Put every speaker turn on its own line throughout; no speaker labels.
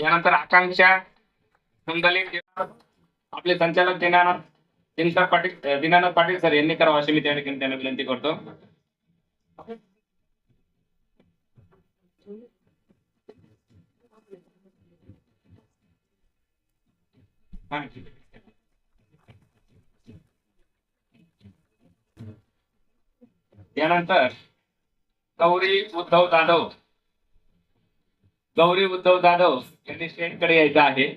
यानंतर आकांक्षा संदलित आपले संचालक दीनानाथ पाटील सर यांनी करावं अशी मी त्या ठिकाणी त्यांना विनंती करतो. यानंतर गौरी उद्धव जाधव यांनी स्टेजकडे यायचं आहे.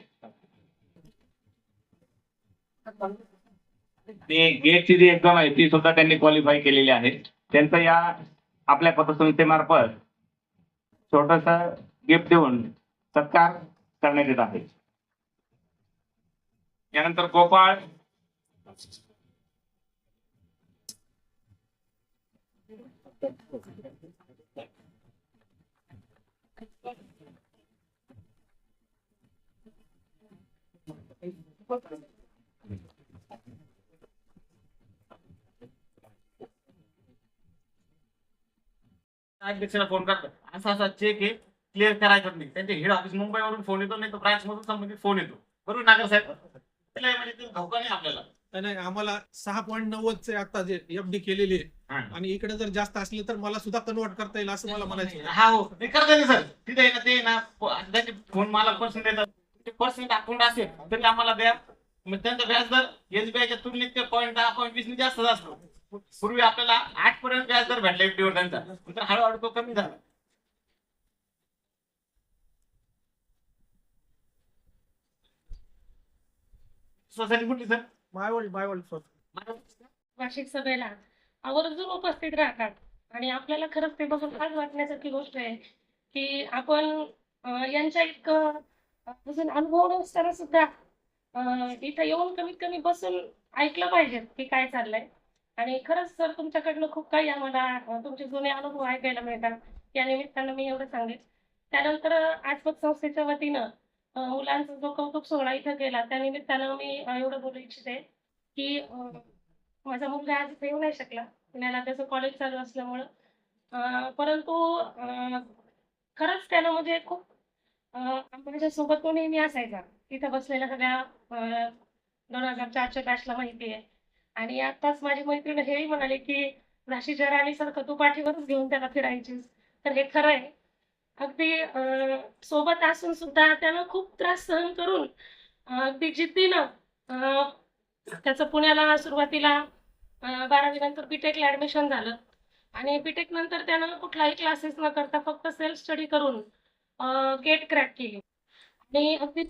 ते गेटची जी एक्झाम आहे ती सुद्धा त्यांनी क्वालिफाय केलेली आहे. त्यांचं या आपल्या पतसंस्थेमार्फत छोटस गिफ्ट देऊन सत्कार करण्यात येत आहे. यानंतर गोपाळ
अध्यक्षाला फोन करतात असा असा चेक आहे क्लिअर करायचा नाही. त्यांचे हेड ऑफिस मुंबईवरून फोन येतो, नाही तर ब्रांच मधून संबंधित फोन येतो. बरोबर नागर साहेब, त्याला म्हणजे ते धोका नाही आपल्याला.
नाही आम्हाला 6.90 आता जे एफडी केलेली आहे आणि इकडे जर जास्त असले तर मला सुद्धा कन्वर्ट करता येईल असं मला म्हणायचं.
हा हो ते करता येईल सर. तिथे आहे ना ते ना त्यांचे फोन मला पर्सेंट देतात. ते पर्सेंट अकाउंट असेल तरी आम्हाला द्या. मग त्यांचा व्याजदर एसबीआयच्या तुलनेत ते 0.10-0.20 जास्त असतो. पूर्वी आपल्याला 8 पर्यंत व्याजदर भेटला एफडीवर त्यांचा, नंतर हळूहळू तो कमी झाला. सोसायटी कुठली सर?
मायवळ
वार्षिक सभेला आवर्जून उपस्थित राहतात आणि आपल्याला खरंच ते बघून फार वाटण्यासारखी गोष्ट आहे की आपण यांच्या इतकं अजून अनुभव नसताना सुद्धा इथं येऊन कमीत कमी बसून ऐकलं पाहिजे की काय चाललंय. आणि खरंच सर तुमच्याकडनं खूप काही आम्हाला तुमचे जुने अनुभव ऐकायला मिळतात. या निमित्तानं मी एवढं सांगेन. त्यानंतर आजपत संस्थेच्या वतीनं मुलांचा जो कौतुक सोहळा इथं गेला त्या निमित्तानं मी एवढं बोलू इच्छिते की माझा मुलगा आज इथे येऊ नाही शकला, पुण्याला त्याचं कॉलेज चालू असल्यामुळं. परंतु खरंच त्यानं म्हणजे खूप माझ्यासोबत तो नेहमी असायचा. तिथं बसलेल्या सगळ्या 2004च्या बॅचला माहिती आहे. आणि आताच माझी मैत्रीण हेही म्हणाले की झाशीच्या राणीसारखं तू पाठीवरच घेऊन त्याला फिरायचीस. तर हे खरं आहे. अगदी सोबत असून सुद्धा त्यानं खूप त्रास सहन करून अगदी जिद्दीनं त्याचं पुण्याला सुरुवातीला 12वी नंतर बीटेकला ऍडमिशन झालं आणि बीटेक नंतर त्यानं कुठलाही क्लासेस न करता फक्त सेल्फ स्टडी करून गेट क्रॅक केली. आणि अगदी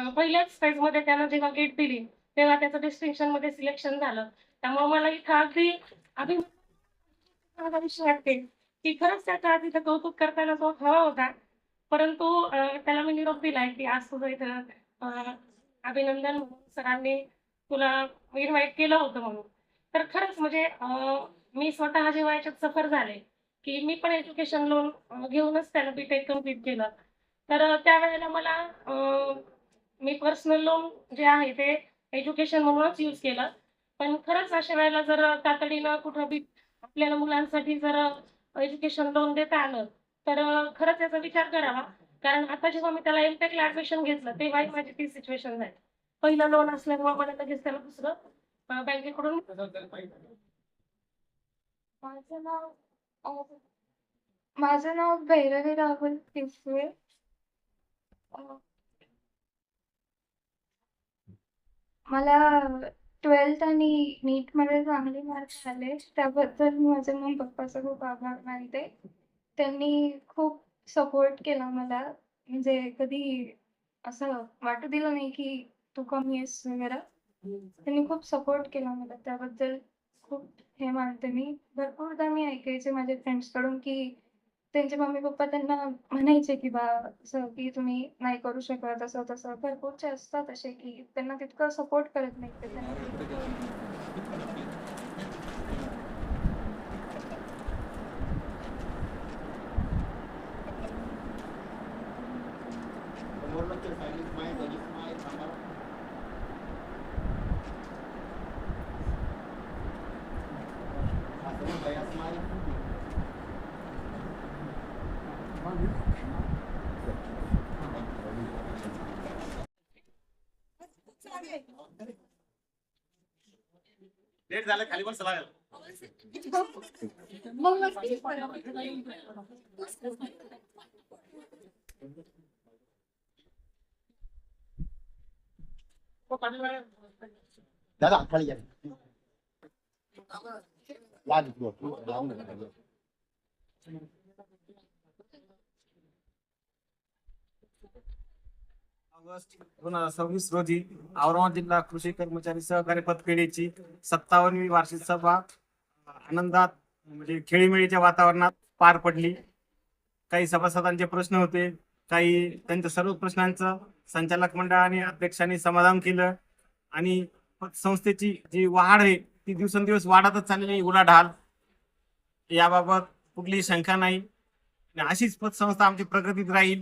पहिल्याच फेजमध्ये त्यानं जेव्हा गेट दिली तेव्हा त्याचं डिस्टिंक्शन मध्ये सिलेक्शन झालं. त्यामुळे मला इथं अगदी विषय वाटते की खरंच त्याचा आधी कौतुक करताना तो हवा होता. परंतु त्याला मी निरोप दिलाय की आज तुझं इथं अभिनंदन म्हणून सरांनी तुला इन्व्हाइट केलं होतं म्हणून. तर खरंच म्हणजे मी स्वतः जेव्हा याच्यात सफर झाले की मी पण एज्युकेशन लोन घेऊनच त्याला बीटेक कम्प्लीट केलं. तर त्यावेळेला मला मी पर्सनल लोन जे आहे ते एज्युकेशन म्हणूनच यूज केलं. पण खरंच अशा वेळेला जर तातडीनं कुठं बी आपल्याला मुलांसाठी जर एज्युकेशन लोन देता आलं तर खरंच याचा विचार करावा. कारण आता जेव्हा मी त्याला एमटेकला ऍडमिशन घेतलं तेव्हाही माझी ती सिच्युएशन झाली. पहिलं लोन असल्यामुळे मला लगेच त्याला दुसरं बँकेकडून.
माझं नाव भैरवी राहुल पिसवे. मला 12th आणि नीट मध्ये चांगले मार्क्स आले त्याबद्दल माझ्या मम्मी पप्पाचा खूप आभार मानते. त्यांनी खूप सपोर्ट केला मला. म्हणजे कधी असं वाटू दिलं नाही की तू कमी आहेस वगैरे. त्यांनी खूप सपोर्ट केला मला, त्याबद्दल खूप हे मानते मी. भरपूरदा मी ऐकायचे माझ्या फ्रेंड्सकडून की त्यांचे मम्मी पप्पा त्यांना म्हणायचे की बा असं की तुम्ही नाही करू शकत असं तसं. भरपूरचे असतात असे की त्यांना तितकं सपोर्ट करत नाही ते त्यांना.
लेट झालं खाली बस लागेल.
दादा खाली या.
ऑगस्ट 2026 रोजी औरंगाबाद जिल्हा कृषी कर्मचारी सहकारी पतपेढीची 57वी वार्षिक सभा आनंदात म्हणजे खेळीमेळीच्या वातावरणात पार पडली. काही सभासदांचे प्रश्न होते, काही त्यांच्या सर्व प्रश्नांचं संचालक मंडळ आणि अध्यक्षांनी समाधान केलं आणि संस्थेची जी वाढ आहे ती दिवसेंदिवस वाढतच चाललेली आहे. उलाढाल याबाबत कुठलीही शंका नाही. आणि अशीच पतसंस्था आमची प्रगतीत राहील.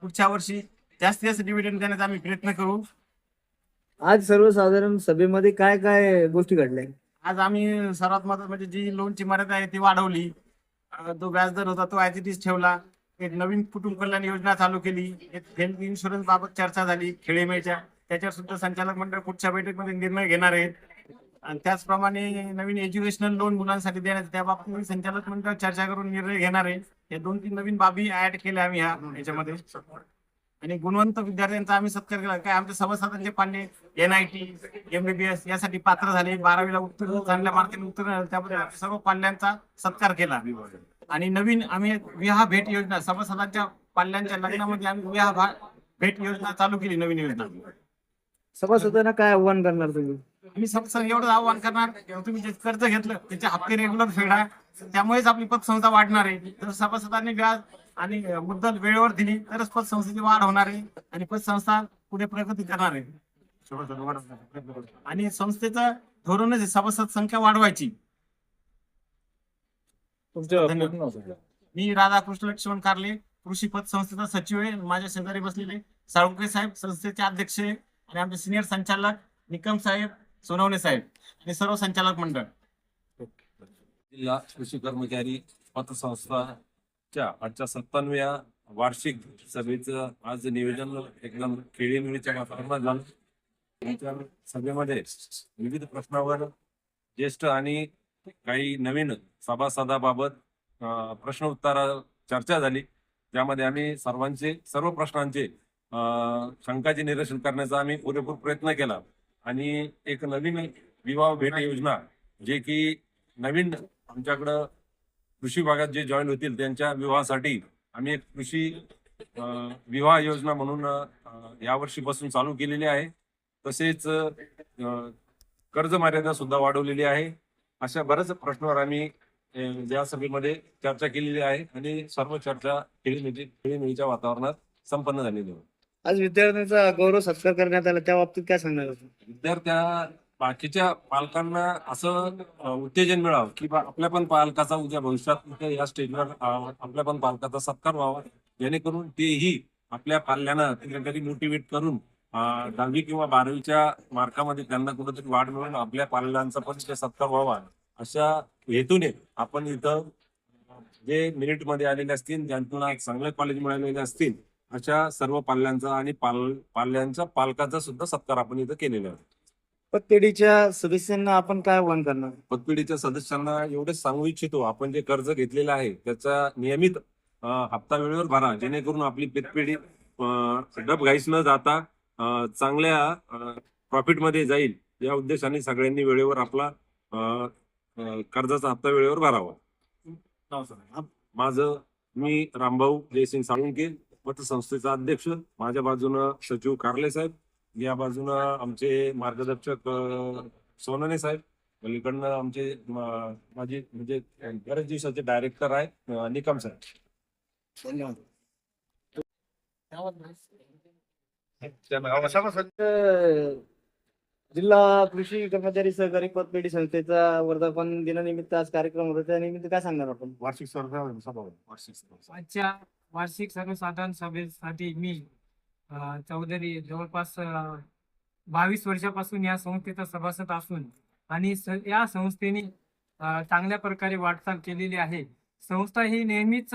पुढच्या वर्षी जास्तीत जास्त डिव्हिडंड देण्याचा आम्ही प्रयत्न करू.
आज सर्वसाधारण सभेमध्ये काय काय गोष्टी घडल्या?
आज आम्ही सर्वात महत्त्वाचं म्हणजे जी लोनची मर्यादा आहे ती वाढवली. जो व्याजदर होता तो ॲज इट इज ठेवला. एक नवीन कुटुंब कल्याण योजना चालू केली. एक हेल्थ इन्शुरन्स बाबत चर्चा झाली खेळीमेळीच्या, त्याच्यावर सुद्धा संचालक मंडळ पुढच्या बैठकीमध्ये निर्णय घेणार आहेत. आणि त्याचप्रमाणे नवीन एज्युकेशनल लोन मुलांसाठी देण्याचं त्या बाबतीत संचालक मंडळ चर्चा करून निर्णय घेणार आहे. या 2-3 नवीन बाबी ऍड केल्या आम्ही याच्यामध्ये. आणि गुणवंत विद्यार्थ्यांचा आम्ही सत्कार केला. काय आमच्या सभासदांचे पाल्य NIT MBBS यासाठी पात्र झाले, 12वीला उत्तीर्ण चांगल्या मार्काने उत्तीर्ण झाले, त्यामध्ये आम्ही सर्व पाल्यांचा सत्कार केला. आणि नवीन आम्ही एक विवाह भेट योजना सभासदांच्या पाल्यांच्या लग्नामध्ये आम्ही विवाह भेट योजना चालू केली. नवीन योजना
सभासदांना काय आव्हान करणार तुम्ही?
आम्ही सभासद एवढं आव्हान करणार, तुम्ही जे कर्ज घेतलं त्याचे हप्ते रेग्युलर फेडा, त्यामुळेच आपली पतसंस्था वाढणार आहे. जर सभासदांनी व्याज आणि मुद्दल वेळेवर दिली तरच पतसंस्थेची वाढ होणार आहे आणि पतसंस्था पुढे प्रगती करणार आहे. आणि संस्थेचं धोरणच आहे सभासद संख्या वाढवायची. मी राधाकृष्ण लक्ष्मण कारले, कृषी पतसंस्थेचा सचिव आहे. माझ्या शेजारी बसलेले साळुंके साहेब संस्थेचे अध्यक्ष आहे आणि आमचे सिनियर संचालक निकम साहेब, सोनवणे साहेब आणि सर्व संचालक मंडळ.
जिल्हा कृषी कर्मचारी पतसंस्थाच्या आजच्या 57व्या वार्षिक सभेचं आज नियोजन एकदम खेळीमेळीच्या वातावरणात झालं. त्या सभेमध्ये विविध प्रश्नावर ज्येष्ठ आणि काही नवीन सभासदाबाबत प्रश्न उत्तर चर्चा झाली. त्यामध्ये आम्ही सर्व प्रश्नांचे शंकाचे निरसन करण्याचा आम्ही पुरेपूर प्रयत्न केला. आणि एक नवीन विवाह भेट योजना जे की नवीन आमच्याकडं कृषी भागात जे जॉईन होतील त्यांच्या विवाहासाठी आम्ही एक कृषी विवाह योजना म्हणून यावर्षीपासून चालू केलेली आहे. तसेच कर्ज मर्यादा सुद्धा वाढवलेली आहे. अशा बऱ्याच प्रश्नावर आम्ही या सभेमध्ये चर्चा केलेली आहे आणि सर्व चर्चा खेळीमेळीच्या वातावरणात संपन्न झालेली आहे.
आज विद्यार्थ्यांचा गौरव सत्कार करण्यात आला, त्या बाबतीत काय सांगणार?
विद्यार्थ्या बाकीच्या पालकांना असं उत्तेजन मिळावं की आपल्या पण पालकाचा उद्या भविष्यात या स्टेजवर आपल्या पण पालकाचा सत्कार व्हावा, जेणेकरून तेही आपल्या पाल्यांना कधी मोटिवेट करून 10वी किंवा 12वीच्या मार्कामध्ये त्यांना कुठेतरी वाढ मिळून आपल्या पाल्यांचा पण सत्कार व्हावा. अशा हेतूने आपण इथं जे मेरिटमध्ये आलेले असतील, ज्यांना चांगले कॉलेज मिळालेले असतील, अशा सर्व पाल्यांचा आणि पाल्यांच्या पालकाचा सुद्धा सत्कार आपण इथं केलेला आहे.
पतपेढीच्या सदस्यांना आपण काय आव्हान करणार?
पतपेढीच्या सदस्यांना एवढेच सांगू इच्छितो, आपण जे कर्ज घेतलेलं आहे त्याचा नियमित हप्ता वेळेवर भरा, जेणेकरून आपली पतपेढी डबघाईस न जाता चांगल्या प्रॉफिटमध्ये जाईल. या उद्देशाने सगळ्यांनी वेळेवर आपला कर्जाचा हप्ता वेळेवर भरावा. मी रामभाऊ जयसिंग साळुंके, पतसंस्थेचा अध्यक्ष. माझ्या बाजूनं सचिव कारले साहेब, या बाजूनं आमचे मार्गदर्शक सोनवणे साहेब, पलीकडनं आमचे माझे म्हणजे बरेच दिवसाचे डायरेक्टर आहे निकम साहेब.
धन्यवाद. जिल्हा कृषी कर्मचारी सहकारी पतपेढी संस्थेचा वर्धापन दिनानिमित्त आज कार्यक्रम होता, त्यानिमित्त काय सांगणार आपण?
वार्षिक सभा.
आजच्या वार्षिक सर्वसाधारण सभेसाठी मी चौधरी जवळपास 22 वर्षापासून या संस्थेचा सभासद असून आणि या संस्थेने चांगल्या प्रकारे वाटचाल केलेली आहे. संस्था ही नेहमीच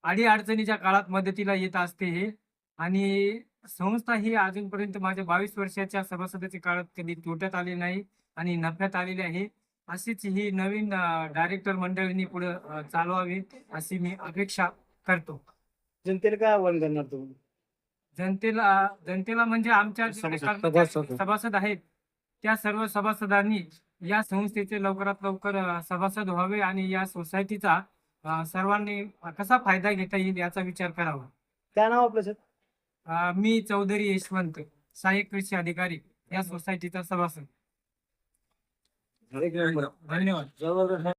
अडीअडचणीच्या काळात मदतीला येत असते हे. आणि संस्था ही अजूनपर्यंत माझ्या 22 वर्षाच्या सभासदाच्या काळात कधी तोट्यात आली नाही आणि नफ्यात आलेली आहे. अशीच ही नवीन डायरेक्टर मंडळींनी पुढे चालवावी अशी मी अपेक्षा करतो.
जनतेला काय आव्हान करणार तुम्ही?
जनतेला म्हणजे आमच्या जे सभासद आहेत त्या सर्व सभासदांनी या संस्थेचे लवकरात लवकर सभासद व्हावे आणि या सोसायटीचा सर्वांनी कसा फायदा घेता येईल याचा विचार करावा.
काय नाव आपलं सर?
मी चौधरी यशवंत, सहाय्यक कृषी अधिकारी या सोसायटीचा सभासद.
एक नंबर.
धन्यवाद.
जवळ